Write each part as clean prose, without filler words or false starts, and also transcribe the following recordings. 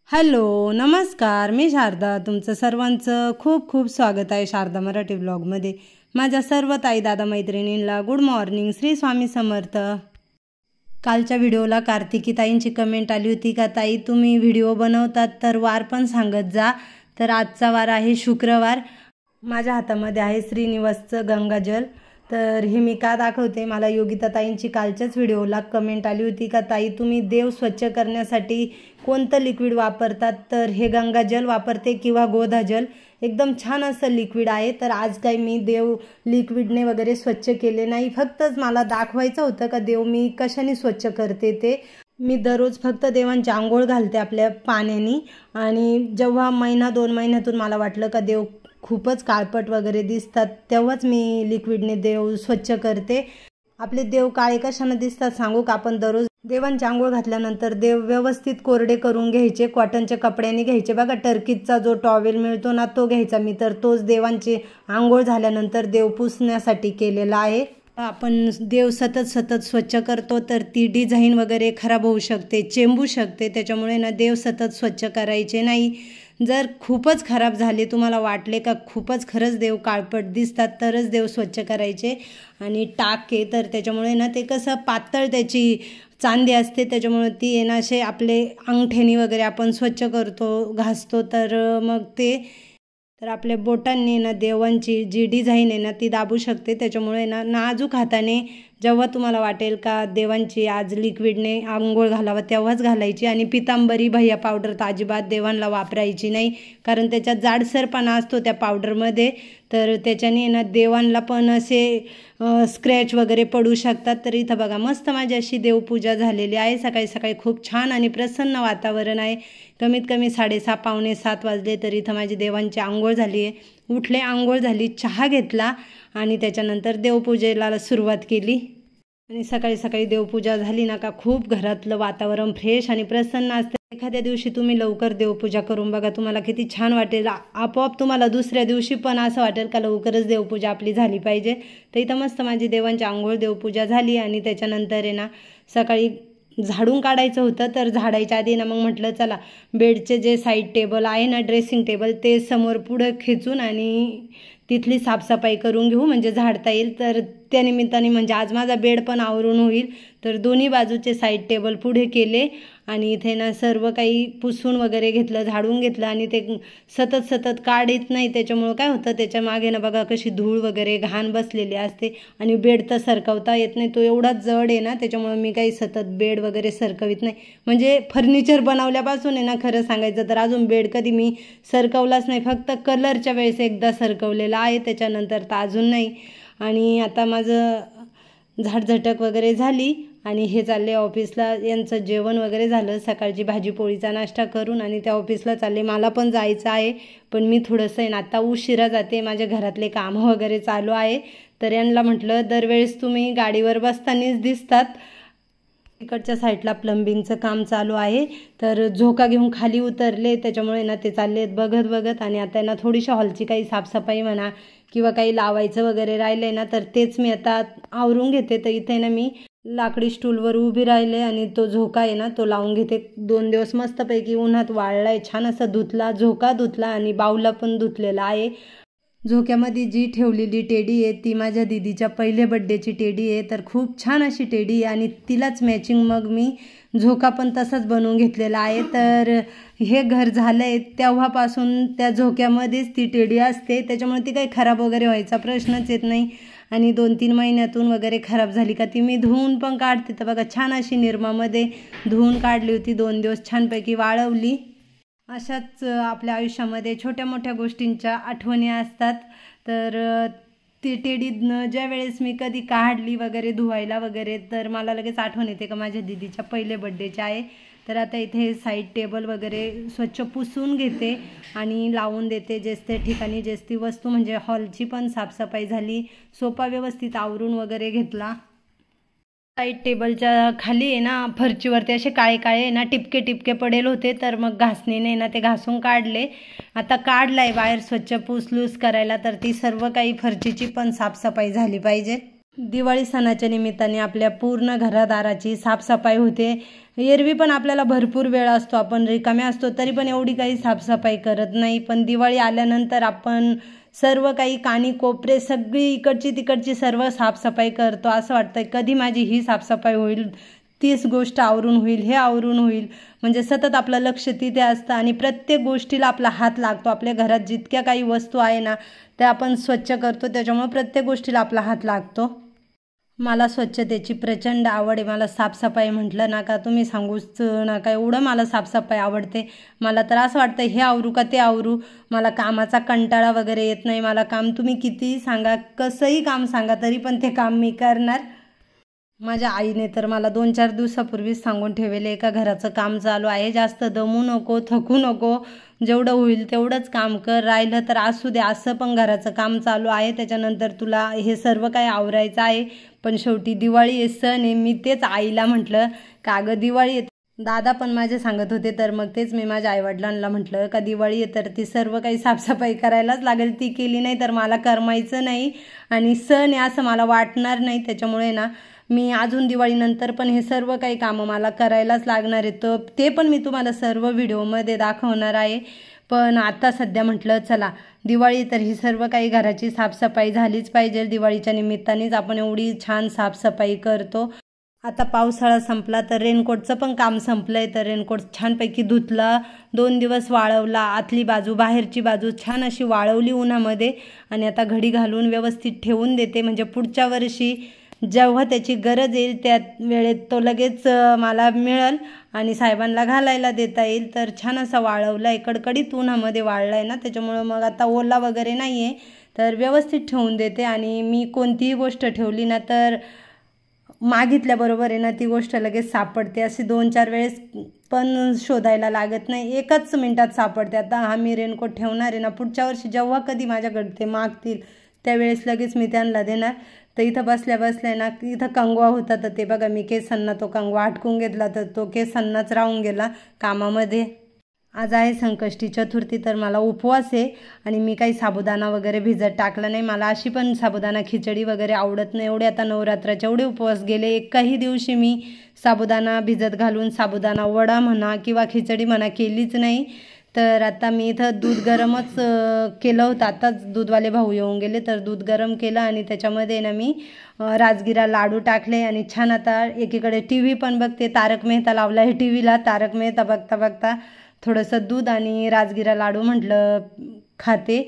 Hello नमस्कार, मी शारदा. तुमचं सर्वांचं खूप खूप स्वागत आहे शारदा मराठी ब्लॉगमध्ये. माझ्या सर्व ताई दादा मैत्रिणींना गुड मॉर्निंग, श्री स्वामी समर्थ. कालच्या व्हिडिओला कार्तिकी ताईंची कमेंट आली होती का ताई तुम्ही व्हिडिओ बनवतात तर वार पण सांगत जा. तर आजचा वार आहे शुक्रवार. माझ्या हातामध्ये आहे श्रीनिवासचं गंगाजल. तर हे मी का दाखवते, मला योगिता ताईंची कालच्याच व्हिडिओला कमेंट आली होती का ताई तुम्ही देव स्वच्छ करण्यासाठी कोणतं लिक्विड वापरतात. तर हे गंगाजल वापरते किंवा गोधाजल, एकदम छान असं लिक्विड आहे. तर आज काही मी देव लिक्विडने वगैरे स्वच्छ केले नाही, फक्तच मला दाखवायचं होतं का देव मी कशाने स्वच्छ करते ते. मी दररोज फक्त देवांची आंघोळ घालते आपल्या पाण्याने. आणि जेव्हा महिना 2 महिन्यातून मला वाटलं का देव खूपच काळपट वगैरे दिसतात तेव्हाच मी लिक्विडने देव स्वच्छ करते. आपले देव काळे कशाने दिसतात सांगू का? आपण दररोज देवांची आंघोळ घातल्यानंतर देव व्यवस्थित कोरडे करून घ्यायचे, कॉटनच्या कपड्याने घ्यायचे. बघा टर्कीचा जो टॉवेल मिळतो ना तो घ्यायचा. मी तर तोच देवांची आंघोळ झाल्यानंतर देव पुसण्यासाठी केलेला आहे. आपण देव सतत स्वच्छ करतो तर ती डिझाईन वगैरे खराब होऊ शकते, चेंबू शकते. त्याच्यामुळे ना देव सतत स्वच्छ करायचे नाही. जर खूपच खराब झाले, तुम्हाला वाटले का खूपच खरंच देव काळपट दिसतात तरच देव स्वच्छ करायचे. आणि टाक आहे तर त्याच्यामुळे ना ते कसं पातळ त्याची चांदी असते, त्याच्यामुळे ती आहे ना असे आपले अंगठ्यानी वगैरे आपण स्वच्छ करतो, घासतो तर मग ते तर आपल्या बोटांनी ना देवांची जी डिझाईन आहे ना ती दाबू शकते. त्याच्यामुळे ना नाजूक हाताने जेव्हा तुम्हाला वाटेल का देवांची आज लिक्विडने आंघोळ घालावं तेव्हाच घालायची. आणि पितांबरी भैया पावडर तर अजिबात देवांना वापरायची नाही, कारण त्याच्यात जाडसरपणा असतो त्या पावडरमध्ये. तर त्याच्याने ना देवांना पण असे स्क्रॅच वगैरे पडू शकतात. तर इथं बघा मस्त माझी अशी देवपूजा झालेली आहे. सकाळी सकाळी खूप छान आणि प्रसन्न वातावरण आहे. कमीत कमी 6:30 पावणे 7 वाजले तर इथं माझी देवांची आंघोळ झाली आहे. उठले, आंघोळ झाली, चहा घेतला आणि त्याच्यानंतर देवपूजेला सुरुवात केली. आणि सकाळी सकाळी देवपूजा झाली ना का खूप घरातलं वातावरण फ्रेश आणि प्रसन्न असतं. एखाद्या दिवशी तुम्ही लवकर देवपूजा करून बघा, तुम्हाला किती छान वाटेल. आपोआप तुम्हाला दुसऱ्या दिवशी पण असं वाटेल का लवकरच देवपूजा आपली झाली पाहिजे. तर इथं मस्त माझी देवांची आंघोळ देवपूजा झाली. आणि त्याच्यानंतर आहे ना सकाळी झाडून काढायचं होतं. तर झाडायच्या आधी ना मग म्हटलं चला बेडचे जे साईड टेबल आहे ना, ड्रेसिंग टेबल, ते समोर पुढं खेचून आणि तिथली साफसफाई करून घेऊ, म्हणजे झाडता येईल. तर त्यानिमित्ताने म्हणजे आज माझा बेड पण आवरून होईल. तर दोन्ही बाजूचे साईड टेबल पुढे केले आणि इथे ना सर्व काही पुसून वगैरे घेतलं, झाडून घेतलं. आणि ते सतत काढत नाही, त्याच्यामुळं काय होतं त्याच्या मागे ना बघा कशी धूळ वगैरे घाण बसलेली असते. आणि बेड तर सरकवता येत नाही, तो एवढा जड आहे ना, त्याच्यामुळे मी काही सतत बेड वगैरे सरकवित नाही. म्हणजे फर्निचर बनवल्यापासून आहे ना खरं सांगायचं तर अजून बेड कधी मी सरकवलाच नाही. फक्त कलरच्या वेळेस एकदा सरकवलेला आहे, त्याच्यानंतर तर अजून नाही. आणि आता माझं झाडझटक वगैरे झाली आणि हे चालले ऑफिसला. यांचं जेवण वगैरे झालं, सकाळची भाजी पोळीचा नाश्ता करून आणि त्या ऑफिसला चालले. मला पण जायचं आहे पण मी थोडंसं आहे ना आता उशिरा जाते, माझ्या घरातले कामं वगैरे चालू आहे. तर यांना म्हटलं दरवेळेस तुम्ही गाडीवर बसतानाच दिसतात. इकडच्या साईडला प्लंबिंगचं काम चालू आहे. तर झोका घेऊन खाली उतरले, त्याच्यामुळे ना ते चालले बघत. आणि आता ना थोडीशी हॉलची काही साफसफाई म्हणा किंवा काही लावायचं वगैरे राहिलं ना तर तेच मी आता आवरून घेते. तर इथे ना मी लाकडी स्टूलवर उभी राहिले आणि तो झोका आहे ना तो लावून घेते. 2 दिवस मस्तपैकी उन्हात वाळला आहे, छान असं धुतला, झोका धुतला आणि बाऊला पण धुतलेला आहे. झोक्यामध्ये जी ठेवलेली टेडी आहे ती माझ्या दीदीच्या पहिल्या बड्डेची टेडी आहे. तर खूप छान अशी टेडी आहे आणि तिलाच मॅचिंग मग मी झोका पण तसाच बनवून घेतलेला आहे. तर हे घर झालं आहे तेव्हापासून त्या झोक्यामध्येच ती टेडी असते, त्याच्यामुळे ती काही खराब वगैरे व्हायचा प्रश्नच येत नाही. आणि 2-3 महिन्यातून वगैरे खराब झाली का ती मी धुवून पण काढते. तर बघा छान अशी निरमामध्ये धुवून काढली होती, 2 दिवस छानपैकी वाळवली. अशाच आपल्या आयुष्यामध्ये छोट्या मोठ्या गोष्टींच्या आठवणी असतात. तर ती टेडी ज्या वेळेस मी कधी काढली वगैरे धुवायला वगैरे तर मला लगेच आठवण येते का माझ्या दीदीच्या पहिले बड्डेचे आहे. तर आता इथे साईड टेबल वगैरे स्वच्छ पुसून घेते आणि लावून देते जेच त्या ठिकाणी जेच ती वस्तू. म्हणजे हॉलची पण साफसफाई झाली, सोफा व्यवस्थित आवरून वगैरे घेतला. साईड टेबलच्या खाली आहे ना फरचीवरती असे काळे ना टिपके पडेल होते, तर मग घासणीने ना ते घासून काढले. आता काढलाय बाहेर स्वच्छ पुसलूस करायला. तर ती सर्व काही फरचीची पण साफसफाई झाली पाहिजे. दिवाळी सणाच्या निमित्ताने आपल्या पूर्ण घरादाराची साफसफाई होते. एरवी पण आपल्याला भरपूर वेळ असतो, आपण रिकामे असतो तरी पण एवढी काही साफसफाई करत नाही. पण दिवाळी आल्यानंतर आपण सर्व काही कानी कोपरे सगळी इकडची तिकडची सर्व साफसफाई करतो. असं वाटतं कधी माझी ही साफसफाई होईल, तीच गोष्ट आवरून होईल, हे आवरून होईल. म्हणजे सतत आपलं लक्ष तिथे असतं आणि प्रत्येक गोष्टीला आपला हात लागतो. आपल्या घरात जितक्या काही वस्तू आहे ना त्या आपण स्वच्छ करतो, त्याच्यामुळे प्रत्येक गोष्टीला आपला हात लागतो. मला स्वच्छतेची प्रचंड आवड आहे. मला साफसफाई म्हटलं ना का तुम्ही सांगूच नका, एवढं मला साफसफाई आवडते. मला तर असं वाटतं हे आवरू का ते आवरू. मला कामाचा कंटाळा वगैरे येत नाही. मला काम तुम्ही कितीही सांगा, कसंही काम सांगा तरी पण ते काम मी करणार. माझ्या आईने तर मला 2-4 दिवसापूर्वीच सांगून ठेवले का घराचं काम चालू आहे, जास्त दमू नको, थकू नको, जेवढं होईल तेवढंच काम कर, राहिलं तर असू दे, असं पण घराचं काम चालू आहे, त्याच्यानंतर तुला हे सर्व काही आवरायचं आहे. पण शेवटी दिवाळी हे सण आहे. मी तेच आईला म्हटलं का अगं दिवाळी आहे. दादा पण माझे सांगत होते, तर मग तेच मी माझ्या आईवडिलांना म्हटलं का दिवाळी आहे तर ती सर्व काही साफसफाई करायलाच लागेल, ती केली नाही तर मला करमायचं नाही आणि सण आहे असं मला वाटणार नाही. त्याच्यामुळे ना मी अजून दिवाळीनंतर पण हे सर्व काही कामं मला करायलाच लागणार आहे. तर ते पण मी तुम्हाला सर्व व्हिडिओमध्ये दाखवणार आहे. पण आता सध्या म्हटलं चला दिवाळी तर ही सर्व काही घराची साफसफाई झालीच पाहिजे. दिवाळीच्या निमित्तानेच आपण एवढी छान साफसफाई करतो. आता पावसाळा संपला तर रेनकोटचं पण काम संपलंय. तर रेनकोट छानपैकी धुतला, 2 दिवस वाळवला, आतली बाजू बाहेरची बाजू छान अशी वाळवली उन्हामध्ये आणि आता घडी घालून व्यवस्थित ठेवून देते. म्हणजे पुढच्या वर्षी जेव्हा त्याची गरज येईल त्या वेळेत तो लगेच मला मिळेल आणि साहेबांना घालायला देता येईल. तर छान असा वाळवला आहे, कडकडीत उन्हामध्ये वाळला आहे ना, त्याच्यामुळं मग आता ओला वगैरे नाही आहे. तर व्यवस्थित ठेवून देते आणि मी कोणतीही गोष्ट ठेवली ना तर मागितल्याबरोबर आहे ना ती गोष्ट लगेच सापडते. अशी 2-4 वेळेस पण शोधायला लागत नाही, एकाच मिनटात सापडते. आता हा मी रेनकोट ठेवणार आहे ना, पुढच्या वर्षी जेव्हा कधी माझ्याकडे ते मागतील त्यावेळेस लगेच मी त्यांना देणार. तर इथं बसल्या बसल्या ना इथं कंगवा होता, तर ते बघा मी केसांना तो कंगवा अटकून घेतला, तर तो केसांनाच राहून गेला कामामध्ये. आज आहे संकष्टी चतुर्थी, तर मला उपवास आहे आणि मी काही साबुदाणा वगैरे भिजत टाकला नाही. मला अशी पण साबुदाणा खिचडी वगैरे आवडत नाही. एवढे आता नवरात्राचे एवढे उपवास गेले, एकाही दिवशी मी साबुदाणा भिजत घालून साबुदाणा वडा म्हणा किंवा खिचडी म्हणा केलीच नाही. तर आता मी इथं दूध गरमच केलं होतं, आताच दूधवाले भाऊ येऊन गेले, तर दूध गरम केलं आणि त्याच्यामध्ये ना मी राजगिरा लाडू टाकले आणि छान आता एकीकडे टी व्ही पण बघते. तारक मेहता लावला आहे टी व्हीला. तारक मेहता बघता बघता थोडंसं दूध आणि राजगिरा लाडू म्हटलं खाते.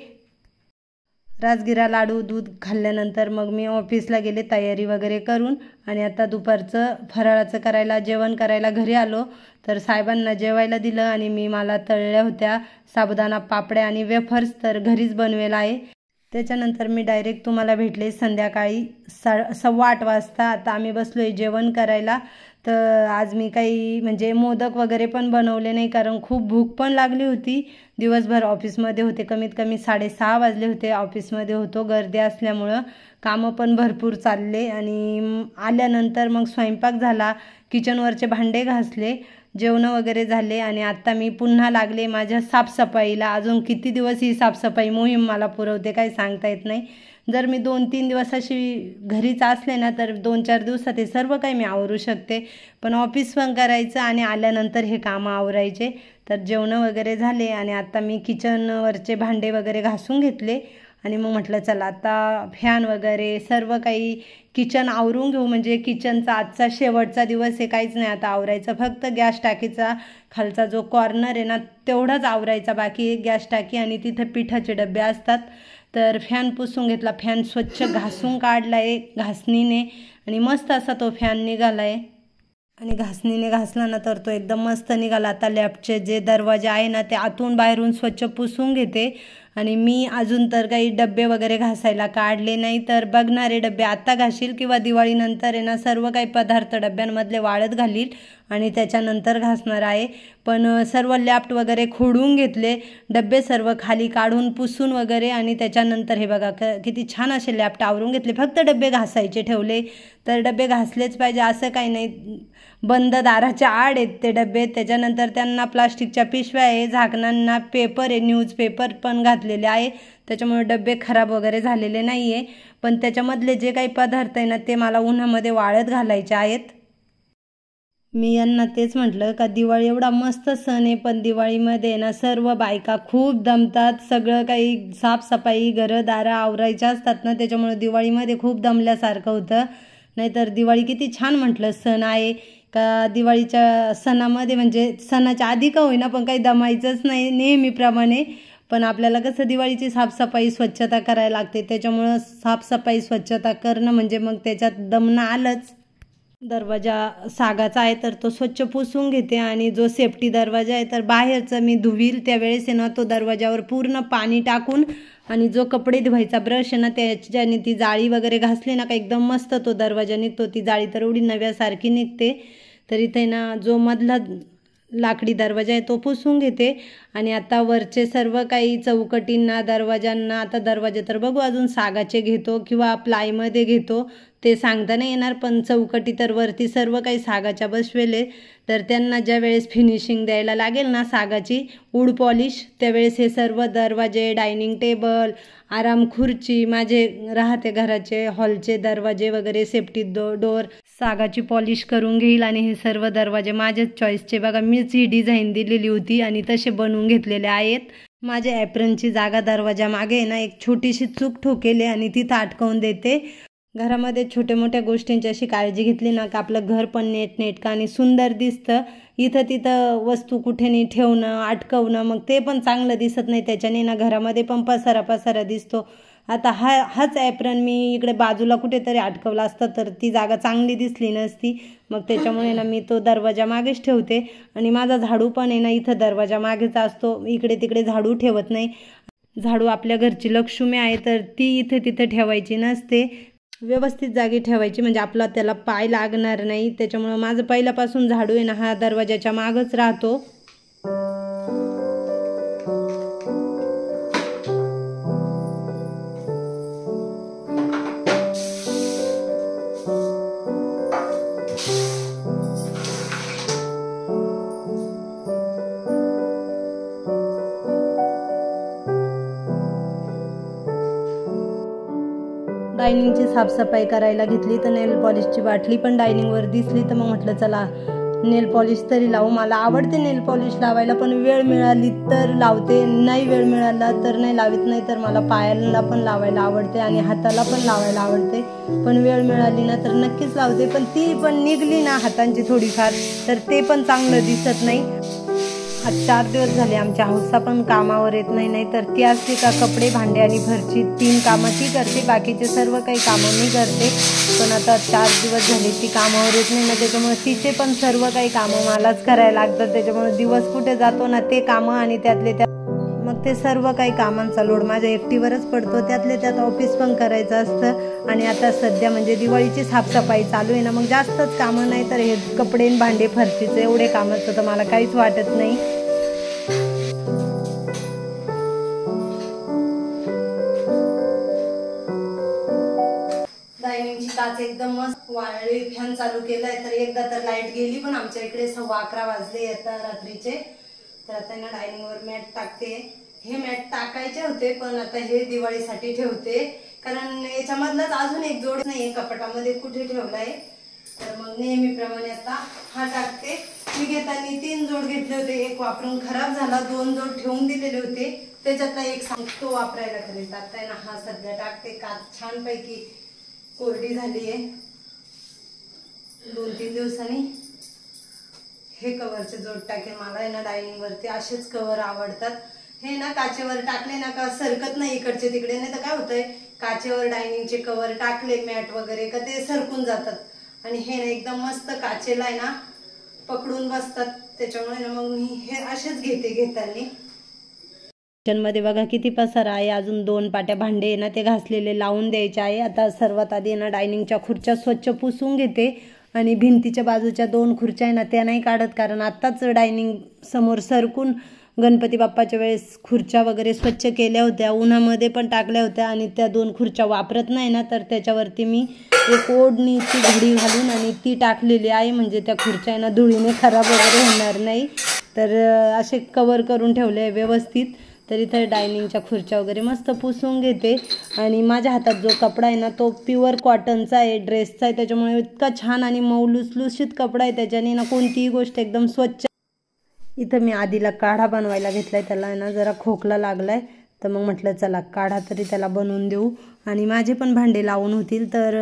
राजगिरा लाडू दूध खाल्ल्यानंतर मग मी ऑफिसला गेले तयारी वगैरे करून आणि आता दुपारचं फराळाचं करायला जेवण करायला घरी आलो. तर साहेबांना जेवायला दिलं आणि मला तळल्या होत्या साबुदाणा पापड्या आणि वेफर्स, तर घरीच बनवेला आहे. त्याच्यानंतर मी डायरेक्ट तुम्हाला भेटले संध्याकाळी 8:15 वाजता. आता आम्ही बसलो आहे जेवण करायला. तर आज मी काही म्हणजे मोदक वगैरे पण बनवले नाही, कारण खूप भूक पण लागली होती. दिवसभर ऑफिसमध्ये होते, कमीत कमी 6:30 वाजले होते. ऑफिसमध्ये होतो, गर्दी असल्यामुळं कामं पण भरपूर चालले आणि आल्यानंतर मग स्वयंपाक झाला, किचनवरचे भांडे घासले, जेवण वगैरे झाले आणि आता मी पुन्हा लागले माझ्या साफसफाईला. अजून किती दिवस ही साफसफाई मोहीम मला पुरवते काही सांगता येत नाही. जर मी 2-3 दिवस अशी घरीच असले ना तर 2-4 दिवसात हे सर्व काही मी आवरू शकते. पण ऑफिस पण करायचं आणि आल्यानंतर हे कामं आवरायचे. तर जेवणं वगैरे झाले आणि आता मी किचनवरचे भांडे वगैरे घासून घेतले आणि मग म्हटलं चला आता फॅन वगैरे सर्व काही किचन आवरून घेऊ. म्हणजे किचनचा आजचा शेवटचा दिवस आहे, काहीच नाही आता आवरायचं. फक्त गॅस टाकीचा खालचा जो कॉर्नर आहे ना तेवढाच आवरायचा, बाकी गॅस टाकी आणि तिथे पिठाचे डबे असतात. तर फॅन पुसून घेतला, फॅन स्वच्छ घासून काढला आहे घासणीने आणि मस्त असा तो फॅन निघाला आहे आणि घासणीने घासला ना तर तो एकदम मस्त निघाला. आता लॅपचे जे दरवाजे आहे ना ते आतून बाहेरून स्वच्छ पुसून घेते आणि मी अजून तर काही डबे वगैरे घासायला काढले नाही. तर बघणारे डबे आत्ता घासील किंवा दिवाळीनंतर आहे ना सर्व काही पदार्थ डब्यांमधले वाळत घालील आणि त्याच्यानंतर घासणार आहे. पण सर्व लॅफ्ट वगैरे खोडून घेतले, डबे सर्व खाली काढून पुसून वगैरे आणि त्याच्यानंतर हे बघा किती छान असे लॅफ्ट आवरून घेतले. फक्त डबे घासायचे ठेवले, तर डबे घासलेच पाहिजे असं काही नाही. बंद दाराच्या आड आहेत ते डबे. त्याच्यानंतर त्यांना प्लास्टिकच्या पिशव्या आहे, झाकणांना पेपर आहे, न्यूजपेपर पण घातलेले आहे, त्याच्यामुळे डबे खराब वगैरे झालेले नाही आहे. पण त्याच्यामधले जे काही पदार्थ आहे ना ते मला उन्हामध्ये वाळत घालायचे आहेत. मी यांना तेच म्हटलं का दिवाळी एवढा मस्त सण आहे, पण दिवाळीमध्ये ना सर्व बायका खूप दमतात. सगळं काही साफसफाई घरदारा आवरायच्या असतात ना, त्याच्यामुळे दिवाळीमध्ये खूप दमल्यासारखं होतं. नाहीतर दिवाळी किती छान म्हटलं सण आहे का. दिवाळीच्या सणामध्ये म्हणजे सणाच्या आधी का होईना पण काही दमायचंच नाही नेहमीप्रमाणे. पण आपल्याला कसं दिवाळीची साफसफाई स्वच्छता करायला लागते, त्याच्यामुळं साफसफाई स्वच्छता करणं म्हणजे मग त्याच्यात दमणं आलंच. दरवाजा सागाचा आहे तर तो स्वच्छ पुसून घेते आणि जो सेफ्टी दरवाजा आहे तर बाहेरचा मी धुवील त्यावेळेस आहे ना तो दरवाजावर पूर्ण पाणी टाकून आणि जो कपडे धुवायचा ब्रश आहे ना त्याच्याने ती जाळी वगैरे घासली ना का एकदम मस्त तो दरवाजा निघतो. ती जाळी तर एवढी नव्यासारखी निघते. तर इथे ना जो मधला लाकडी दरवाजा आहे तो पुसून घेते. आणि आता वरचे सर्व काही चौकटींना दरवाजांना, आता दरवाजे तर बघू अजून सागाचे घेतो किंवा प्लायमध्ये घेतो ते सांगता नाही येणार, पण चौकटी तर वरती सर्व काही सागाच्या बसवेले. तर त्यांना ज्या वेळेस फिनिशिंग द्यायला लागेल ना सागाची वूड पॉलिश, त्यावेळेस हे सर्व दरवाजे, डायनिंग टेबल, आराम खुर्ची, माझे राहते घराचे हॉलचे दरवाजे वगैरे, सेफ्टी डोर सागाची पॉलिश करून घेईल. आणि हे सर्व दरवाजे माझ्याच चॉईसचे बघा, मीच ही डिझाईन दिलेली होती आणि तसे बनवून घेतलेले आहेत. माझ्या ॲप्रनची जागा दरवाजा मागे ना एक छोटीशी चूक ठोकेली आणि तिथं अटकवून देते. घरामध्ये छोट्या मोठ्या गोष्टींची अशी काळजी घेतली ना का आपलं घर पण नेटनेटकं आणि सुंदर दिसतं. इथं तिथं वस्तू कुठे नाही ठेवणं, अटकवणं मग ते पण चांगलं दिसत नाही, त्याच्याने ना घरामध्ये पण पसारा दिसतो. आता हाच ॲप्रन मी इकडे बाजूला कुठेतरी अटकवला असता तर ती जागा चांगली दिसली नसती. मग त्याच्यामुळे ना मी तो दरवाजा मागेच ठेवते. आणि माझा झाडू पण आहे ना इथं दरवाजा मागेच असतो, इकडे तिकडे झाडू ठेवत नाही. झाडू आपल्या घरची लक्ष्मी आहे तर ती इथे तिथे ठेवायची नसते, व्यवस्थित जागी ठेवायची म्हणजे आपला त्याला पाय लागणार नाही. त्याच्यामुळं माझं पहिल्यापासून झाडू आहे ना हा दरवाजाच्या मागच राहतो. डायनिंगची साफसफाई करायला घेतली तर नेल पॉलिशची बाटली पण डायनिंगवर दिसली, तर मग म्हटलं चला नेल पॉलिश तरी लावू. मला आवडते नेल पॉलिश लावायला, पण वेळ मिळाली तर लावते, नाही वेळ मिळाला तर नाही लावित. नाही तर मला पायाला पण लावायला आवडते आणि हाताला पण लावायला आवडते, पण वेळ मिळाली ना तर नक्कीच लावते. पण ती पण निघली ना हातांची थोडीफार तर ते पण चांगलं दिसत नाही. आज 4 दिवस झाले आमच्या हौसा पण कामावर येत नाही. नाही तर ती असते का कपडे भांडे आणि घरची 3 कामं ती करते, बाकीचे सर्व काही कामं मी करते. पण आता 4 दिवस झाले ती कामावर येत नाही ना, त्याच्यामुळे तिचे पण सर्व काही कामं मलाच करायला लागतात. त्याच्यामुळे दिवस कुठे जातो ना ते कामं आणि त्यातले त्यात मग ते सर्व काही कामांचा लोड माझ्या एकटीवरच पडतो. त्यातले त्यात ऑफिस पण करायचं असतं. आणि आता सध्या म्हणजे दिवाळीची साफसफाई चालू आहे ना, मग जास्तच कामं. नाही तर हे कपडे भांडे फरशीचं एवढे कामाचं तर मला काहीच वाटत नाही. डायनिंगची काच एकदम मस्त वाळली, फॅन चालू केलाय तर एकदा तर लाईट गेली, पण आमच्या इकडे 11:15 वाजले आता रात्रीचे. तर आता ना डायनिंगवर मॅट टाकते. हे मॅट टाकायचे होते पण आता हे दिवाळीसाठी ठेवते, कारण याच्यामधलाच अजून एक जोड नाही कपाटामध्ये कुठे ठेवलाय. तर मग नेहमीप्रमाणे आता हा टाकते. मी घेताना 3 जोड घेतले होते, एक वापरून खराब झाला, 2 जोड ठेवून दिलेले होते, त्याच्यातला एक सांगतो वापरायला करेल. टाकताय ना हा सध्या टाकते. काच छानपैकी कोरडी झाली आहे. 2-3 दिवसांनी हे कवरचे जोड टाकेल. मला आहे ना डायनिंग वरती असेच कवर आवडतात. हे ना काचेवर टाकले ना का सरकत नाही इकडचे तिकडे. नाही तर काय होतंय काचेवर डायनिंगचे कवर टाकले मॅट वगैरे का ते सरकून जातात. आणि हे ना एकदम मस्त काचेला आहे ना पकडून बसतात. त्याच्यामुळे ना मग मी हे असेच घेते घेताना. किचनमध्ये बघा किती पसारा आहे. अजून 2 पाट्या भांडे आहे ना ते घासलेले लावून द्यायचे आहे. आता सर्वात आधी ना डायनिंगच्या खुर्च्या स्वच्छ पुसून घेते. आणि भिंतीच्या बाजूच्या 2 खुर्च्या आहे ना त्या नाही काढत, कारण आत्ताच डायनिंग समोर सरकून गणपती बाप्पाच्या वेळेस खुर्च्या वगैरे स्वच्छ केल्या होत्या, उन्हामध्ये पण टाकल्या होत्या आणि त्या 2 खुर्च्या वापरत नाही ना, तर त्याच्यावरती मी एक ओढणीची घडी घालून आणि ती टाकलेली आहे, म्हणजे त्या खुर्च्या ना धुळीने खराब वगैरे होणार नाही. तर असे कवर करून ठेवले व्यवस्थित. तर इथे डायनिंगच्या खुर्च्या वगैरे मस्त पुसून घेते. आणि माझ्या हातात जो कपडा आहे ना तो प्युअर कॉटनचा आहे, ड्रेसचा आहे, त्याच्यामुळे इतका छान आणि मऊ लुसलुशीत कपडा आहे, त्याच्याने ना कोणतीही गोष्ट एकदम स्वच्छ. इथं मी आधीला काढा बनवायला घेतलाय, त्याला ना जरा खोकला लागलाय, तर मग म्हटलं चला काढा तरी त्याला बनवून देऊ. आणि माझे पण भांडे लावून होतील, तर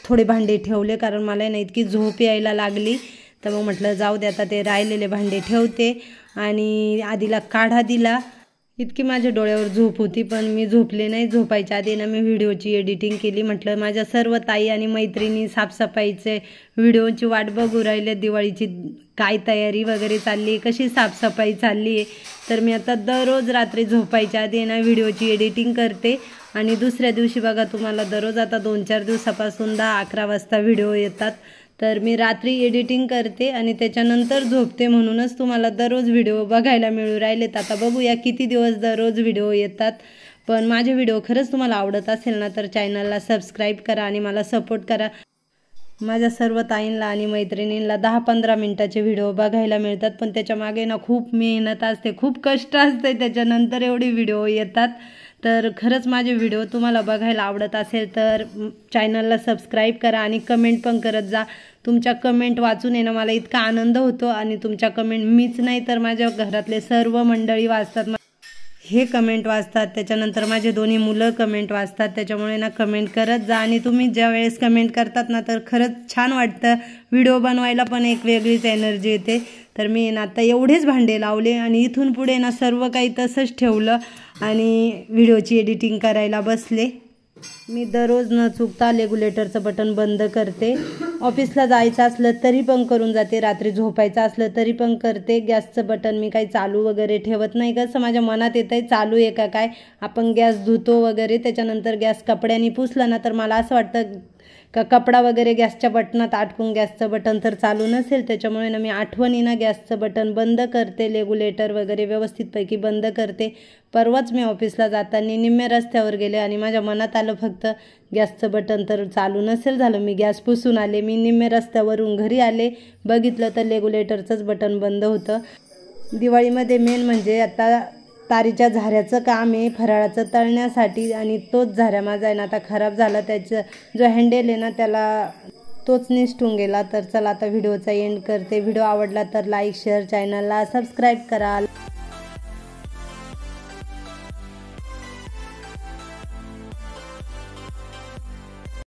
थोडे भांडे ठेवले कारण मला ना इतकी झोप यायला लागली. तर मग म्हटलं जाऊ दे, आता ते राहिलेले भांडे ठेवते. आणि आधीला काढा दिला. इतकी माझ्या डोळ्यावर झोप होती, पण मी झोपले नाही. झोपायच्या आधी ना मी व्हिडिओची एडिटिंग केली. म्हटलं माझ्या सर्व ताई आणि मैत्रिणी साफसफाईचे व्हिडिओची वाट बघू राहिले, दिवाळीची काय तयारी वगैरे चालली, कशी साफसफाई चालली आहे. तर मी आता दररोज रात्री झोपायच्या आधी ना व्हिडिओची एडिटिंग करते. आणि दुसऱ्या दिवशी बघा तुम्हाला दररोज आता 2-4 दिवसापासून 10-11 वाजता व्हिडिओ येतात. तर मी रात्री एडिटिंग करते आणि त्याच्यानंतर झोपते, म्हणूनच तुम्हाला दररोज व्हिडिओ बघायला मिळू राहिलेत. आता बघूया किती दिवस दररोज व्हिडिओ येतात. पण माझे व्हिडिओ खरंच तुम्हाला आवडत असेल ना, तर चॅनलला सबस्क्राईब करा आणि मला सपोर्ट करा. माझ्या सर्व ताईंना आणि मैत्रिणींना 10-15 मिनिटाचे व्हिडिओ बघायला मिळतात, पण त्याच्यामागे ना खूप मेहनत असते, खूप कष्ट असते, त्याच्यानंतर एवढे व्हिडिओ येतात. तर खरंच माझे व्हिडिओ तुम्हाला बघायला आवडत असेल तर चॅनलला सबस्क्राईब करा आणि कमेंट पण करत जा. तुमच्या कमेंट वाचून ना मला इतका आनंद होतो. आणि तुमच्या कमेंट मीच नाही तर माझ्या घरातले सर्व मंडळी वाचतात, हे कमेंट वाचतात. त्याच्यानंतर माझे 2 मुलं कमेंट वाचतात. त्याच्यामुळे ना कमेंट करत जा. आणि तुम्ही ज्या वेळेस कमेंट करतात ना तर खरंच छान वाटतं, व्हिडिओ बनवायला पण एक वेगळीच एनर्जी येते. तर मी ना आता एवढेच भांडे लावले आणि इथून पुढे ना सर्व काही तसंच ठेवलं आणि व्हिडिओची एडिटिंग करायला बसले. मी दररोज न चुकता रेग्युलेटरचं बटन बंद करते. ऑफिसला जायचं असलं तरी पण करून जाते, रात्री झोपायचं असलं तरी पण करते. गॅसचं बटन मी काही चालू वगैरे ठेवत नाही, कसं माझ्या मनात येतं आहे चालू आहे का काय. आपण गॅस धुतो वगैरे, त्याच्यानंतर गॅस कपड्याने पुसला ना तर मला असं वाटतं का कपडा वगैरे गॅसच्या बटनात अटकून गॅसचं बटन तर चालू नसेल. त्याच्यामुळे ना मी आठवणीनं गॅसचं बटन बंद करते, रेग्युलेटर वगैरे व्यवस्थितपैकी बंद करते. परवाच मी ऑफिसला जाताना निम्म्या रस्त्यावर गेले आणि माझ्या मनात आलं फक्त गॅसचं बटन तर चालू नसेल झालं. मी गॅस पुसून आले, मी निम्म्या रस्त्यावरून घरी आले, बघितलं तर रेग्युलेटरचंच बटन बंद होतं. दिवाळीमध्ये मेन म्हणजे आता तारीच्या झाऱ्याचं काम आहे फराळाचं तळण्यासाठी. आणि तोच झाऱ्या माझा आहे ना आता खराब झाला, त्याचं जो हँडेल आहे ना त्याला तोच निसटून गेला. तर चला आता व्हिडिओचा एंड करते. व्हिडिओ आवडला तर लाईक शेअर, चॅनलला सबस्क्राईब करा.